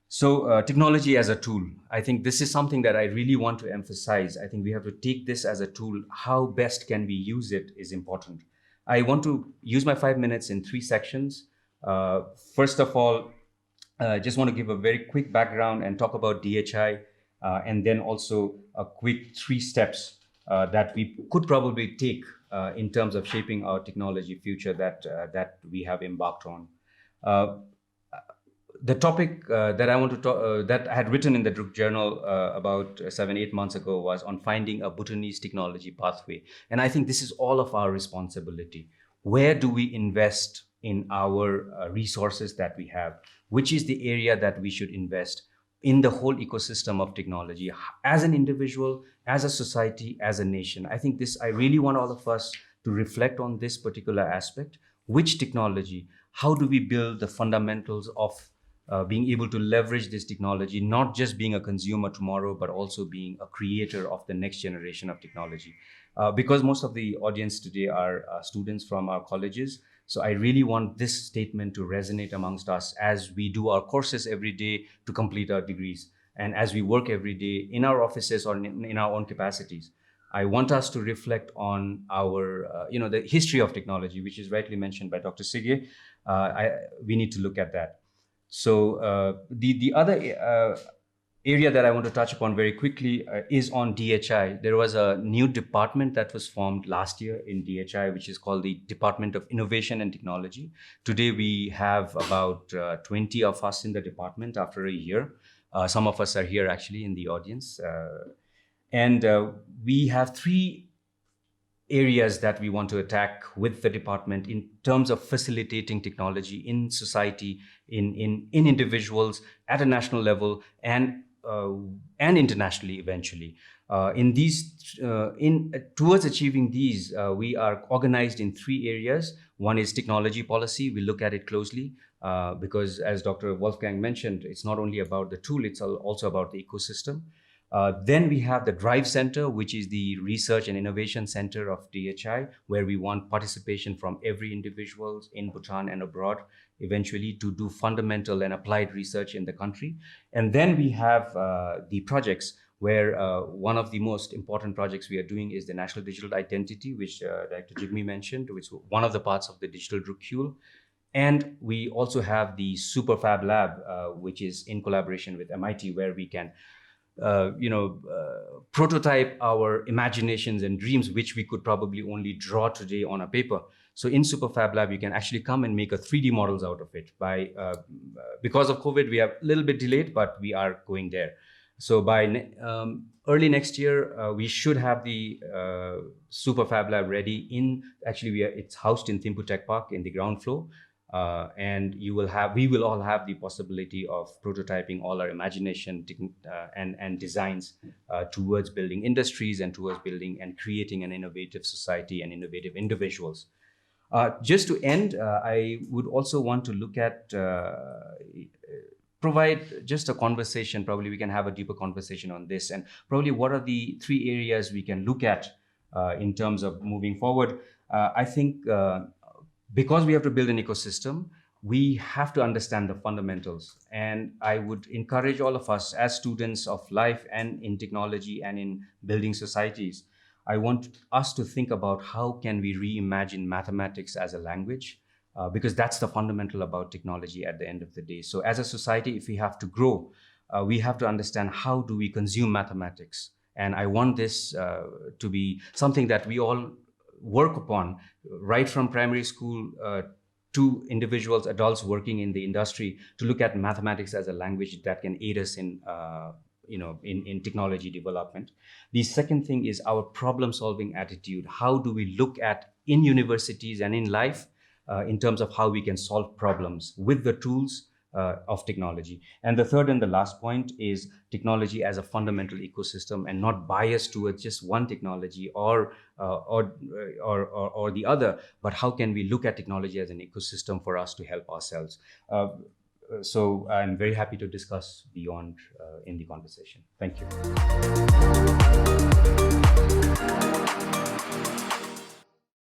So technology as a tool, I think this is something that I really want to emphasize. I think we have to take this as a tool. How best can we use it is important. I want to use my 5 minutes in three sections. First of all, just want to give a very quick background and talk about DHI, and then also a quick 3 steps that we could probably take in terms of shaping our technology future that we have embarked on. Uh, the topic that I want to talk, that I had written in the Druk journal about 7-8 months ago was on finding a Bhutanese technology pathway. And I think this is all of our responsibility. Where do we invest in our resources that we have? Which is the area that we should invest in the whole ecosystem of technology as an individual, as a society, as a nation? I think this, I really want all of us to reflect on this particular aspect. Which technology? How do we build the fundamentals of being able to leverage this technology, not just being a consumer tomorrow, but also being a creator of the next generation of technology. Because most of the audience today are students from our colleges, so I really want this statement to resonate amongst us as we do our courses every day to complete our degrees, and as we work every day in our offices or in our own capacities. I want us to reflect on our, the history of technology, which is rightly mentioned by Dr. Sige. We need to look at that. So the other area that I want to touch upon very quickly is on DHI. There was a new department that was formed last year in DHI, which is called the Department of Innovation and Technology. Today we have about 20 of us in the department after a year. Some of us are here actually in the audience. And we have 3 areas that we want to attack with the department in terms of facilitating technology in society, in individuals at a national level, and internationally eventually. Towards achieving these, we are organized in 3 areas. One is technology policy. We look at it closely because, as Dr. Wolfgang mentioned, it's not only about the tool, it's also about the ecosystem. Then we have the Drive Center, which is the Research and Innovation Center of DHI, where we want participation from every individual in Bhutan and abroad, eventually to do fundamental and applied research in the country. And then we have the projects, where one of the most important projects we are doing is the National Digital Identity, which Dr. Jigme mentioned, which is one of the parts of the Digital Druk. And we also have the SuperFab Lab, which is in collaboration with MIT, where we can prototype our imaginations and dreams, which we could probably only draw today on a paper. So in SuperFab Lab, you can actually come and make a 3D models out of it. Because of COVID, we are a little bit delayed, but we are going there. So by early next year, we should have the SuperFab Lab ready. It's housed in Thimphu Tech Park in the ground floor. And we will all have the possibility of prototyping all our imagination and designs towards building industries and towards building and creating an innovative society and innovative individuals. Just to end, I would also want to look at, provide just a conversation. Probably we can have a deeper conversation on this, and probably what are the 3 areas we can look at in terms of moving forward. I think because we have to build an ecosystem, we have to understand the fundamentals. And I would encourage all of us as students of life and in technology and in building societies, I want us to think about how can we reimagine mathematics as a language, because that's the fundamental about technology at the end of the day. So as a society, if we have to grow, we have to understand how do we consume mathematics. And I want this to be something that we all work upon, right from primary school to individuals, adults working in the industry, to look at mathematics as a language that can aid us in technology development. The second thing is our problem-solving attitude. How do we look at in universities and in life in terms of how we can solve problems with the tools of technology? And the third and the last point is technology as a fundamental ecosystem and not biased towards just one technology or the other, but how can we look at technology as an ecosystem for us to help ourselves? So I'm very happy to discuss beyond in the conversation. Thank you.